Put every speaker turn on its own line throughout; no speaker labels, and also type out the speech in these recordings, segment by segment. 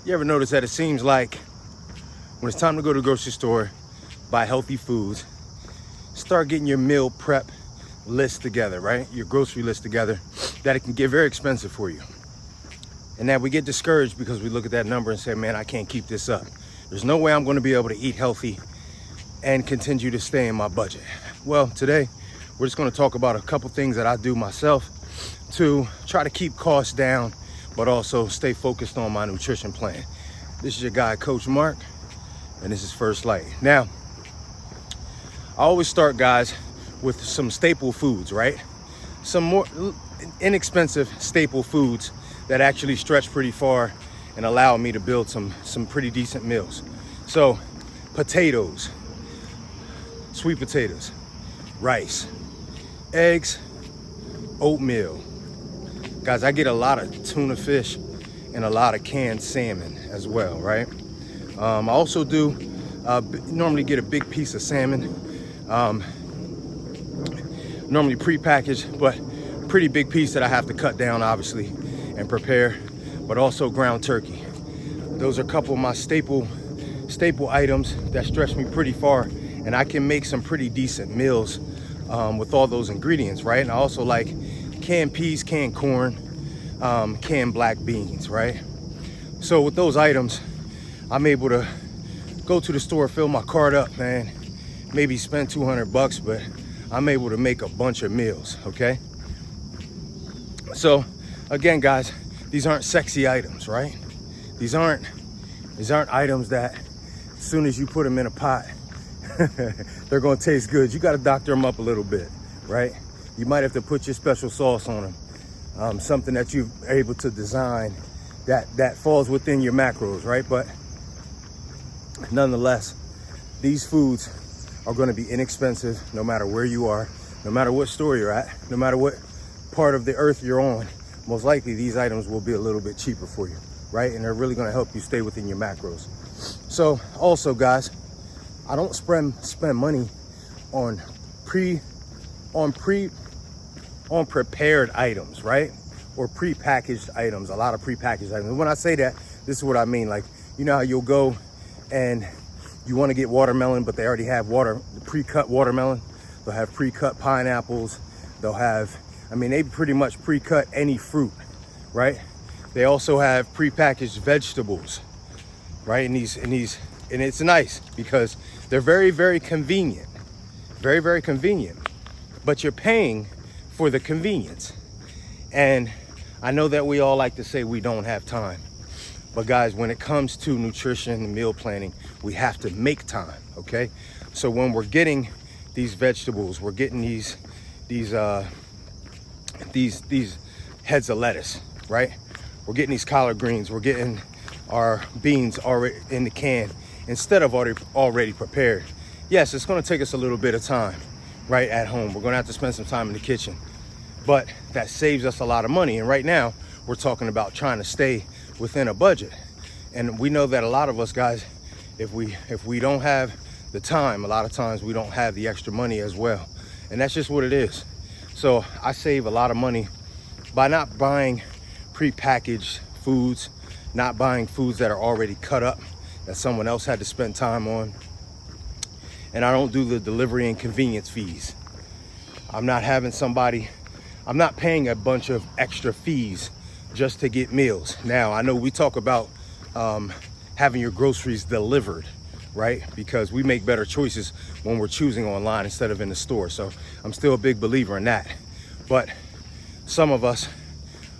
You ever notice that it seems like when it's time to go to the grocery store, buy healthy foods, start getting your meal prep list together, right? Your grocery list together, that it can get very expensive for you. And that we get discouraged because we look at that number and say, man, I can't keep this up. There's no way I'm going to be able to eat healthy and continue to stay in my budget. Well, today we're just going to talk about a couple things that I do myself to try to keep costs down, but also stay focused on my nutrition plan. This is your guy, Coach Mark, and this is First Light. Now, I always start, guys, with some staple foods, right? Some more inexpensive staple foods that actually stretch pretty far and allow me to build some pretty decent meals. So, potatoes, sweet potatoes, rice, eggs, oatmeal. Guys, I get a lot of tuna fish and a lot of canned salmon as well, right? I also do normally get a big piece of salmon, normally prepackaged, but pretty big piece that I have to cut down, obviously, and prepare, but also ground turkey. Those are a couple of my staple items that stretch me pretty far, and I can make some pretty decent meals with all those ingredients, right? And I also like canned peas, canned corn, canned black beans, right? So with those items, I'm able to go to the store, fill my cart up, man, maybe spend $200, but I'm able to make a bunch of meals, okay? So again, guys, these aren't sexy items, right? These aren't items that as soon as you put them in a pot, they're gonna taste good. You gotta doctor them up a little bit, right? You might have to put your special sauce on them, something that you're able to design that falls within your macros, right? But nonetheless, these foods are gonna be inexpensive no matter where you are, no matter what store you're at, no matter what part of the earth you're on. Most likely these items will be a little bit cheaper for you, right? And they're really gonna help you stay within your macros. So also, guys, I don't spend money on prepared items, right? Or prepackaged items, a lot of prepackaged items. When I say that, this is what I mean. Like, you know how you'll go and you want to get watermelon, but they already have pre-cut watermelon. They'll have pre-cut pineapples. They'll have, they pretty much pre-cut any fruit, right? They also have prepackaged vegetables, right? And it's nice because they're very, very convenient. Very, very convenient. But you're paying for the convenience. And I know that we all like to say we don't have time. But guys, when it comes to nutrition and meal planning, we have to make time, okay? So when we're getting these vegetables, we're getting these heads of lettuce, right? We're getting these collard greens, we're getting our beans already in the can instead of already prepared. Yes, it's gonna take us a little bit of time, right, at home. We're gonna have to spend some time in the kitchen, but that saves us a lot of money. And right now, we're talking about trying to stay within a budget. And we know that a lot of us, guys, if we don't have the time, a lot of times we don't have the extra money as well. And that's just what it is. So I save a lot of money by not buying prepackaged foods, not buying foods that are already cut up, that someone else had to spend time on. And I don't do the delivery and convenience fees. I'm not paying a bunch of extra fees just to get meals. Now, I know we talk about having your groceries delivered, right? Because we make better choices when we're choosing online instead of in the store. So I'm still a big believer in that. But some of us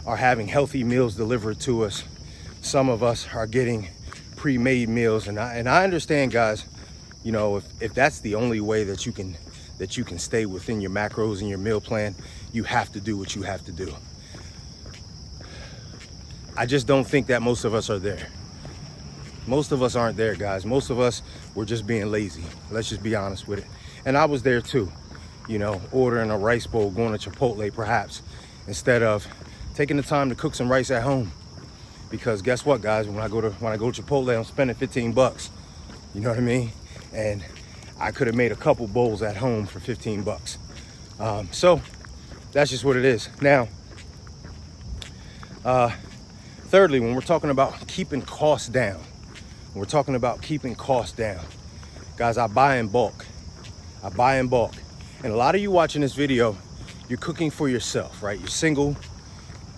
are having healthy meals delivered to us. Some of us are getting pre-made meals. And I understand, guys, you know, if that's the only way that you can stay within your macros and your meal plan, you have to do what you have to do. I just don't think that most of us are there. Most of us aren't there, guys. Most of us, we're just being lazy. Let's just be honest with it. And I was there too, you know, ordering a rice bowl, going to Chipotle perhaps, instead of taking the time to cook some rice at home. Because guess what, guys? When I go to Chipotle, I'm spending $15. You know what I mean? And I could have made a couple bowls at home for $15. So that's just what it is. Now, Thirdly, when we're talking about keeping costs down, guys, I buy in bulk. And a lot of you watching this video, you're cooking for yourself, right? You're single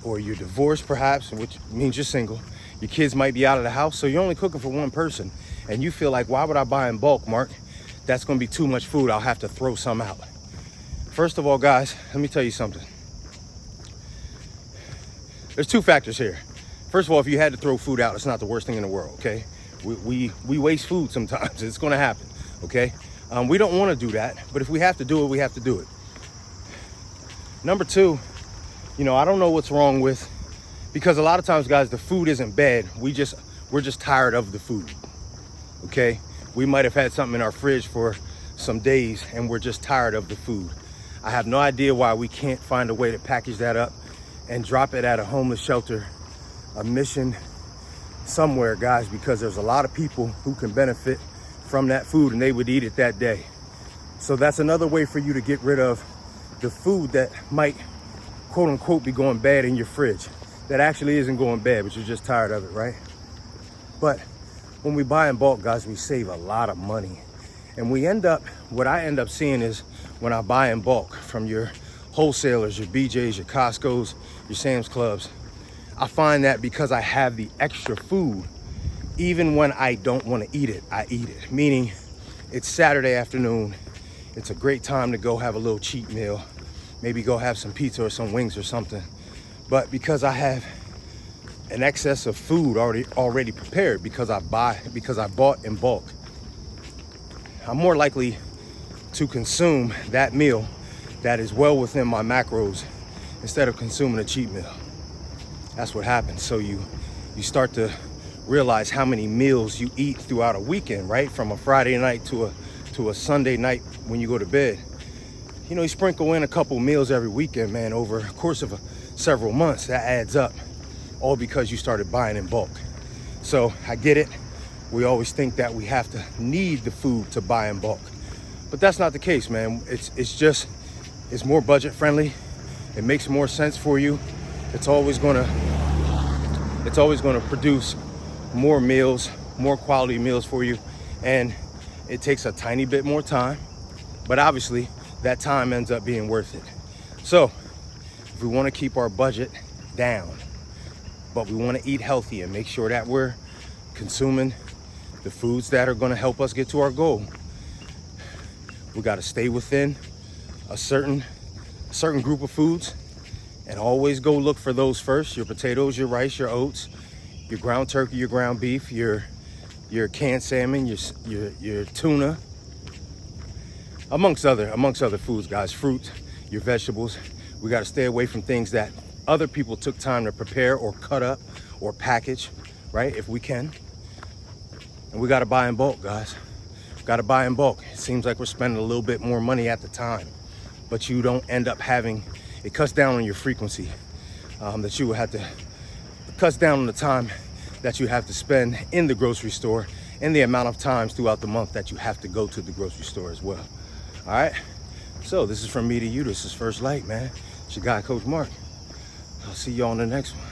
or you're divorced perhaps, which means you're single. Your kids might be out of the house, so you're only cooking for one person. And you feel like, why would I buy in bulk, Mark? That's gonna be too much food. I'll have to throw some out. First of all, guys, let me tell you something. There's two factors here. First of all, if you had to throw food out, it's not the worst thing in the world, okay? We waste food sometimes. It's gonna happen, okay? We don't wanna do that, but if we have to do it, we have to do it. Number two, I don't know what's wrong with, because a lot of times, guys, the food isn't bad. We're just tired of the food, okay? We might have had something in our fridge for some days and we're just tired of the food. I have no idea why we can't find a way to package that up and drop it at a homeless shelter, a mission somewhere, guys, because there's a lot of people who can benefit from that food and they would eat it that day. So that's another way for you to get rid of the food that might, quote unquote, be going bad in your fridge. That actually isn't going bad, but you're just tired of it, right? But when we buy in bulk, guys, we save a lot of money. And what I end up seeing is when I buy in bulk from your wholesalers, your BJ's, your Costco's, your Sam's Clubs, I find that because I have the extra food, even when I don't want to eat it, I eat it. Meaning it's Saturday afternoon. It's a great time to go have a little cheat meal. Maybe go have some pizza or some wings or something. But because I have an excess of food already prepared, because I bought in bulk, I'm more likely to consume that meal that is well within my macros instead of consuming a cheat meal. That's what happens. So you start to realize how many meals you eat throughout a weekend, right? From a Friday night to a Sunday night when you go to bed. You sprinkle in a couple meals every weekend, man, over the course of several months. That adds up, all because you started buying in bulk. So I get it. We always think that we have to need the food to buy in bulk, but that's not the case, man. It's more budget friendly. It makes more sense for you. It's always gonna produce more meals, more quality meals for you. And it takes a tiny bit more time, but obviously that time ends up being worth it. So if we want to keep our budget down, but we want to eat healthy and make sure that we're consuming the foods that are going to help us get to our goal, we got to stay within a certain group of foods and always go look for those first. Your potatoes, your rice, your oats, your ground turkey, your ground beef, your canned salmon, your tuna, amongst other foods, guys. Fruit, your vegetables. We got to stay away from things that other people took time to prepare or cut up or package, right? If we can. And we got to buy in bulk, guys. Got to buy in bulk. It seems like we're spending a little bit more money at the time, but you don't end up having, it cuts down on your frequency that you will have to, it cuts down on the time that you have to spend in the grocery store and the amount of times throughout the month that you have to go to the grocery store as well. All right. So this is from me to you. This is First Light, man. It's your guy, Coach Mark. I'll see you on the next one.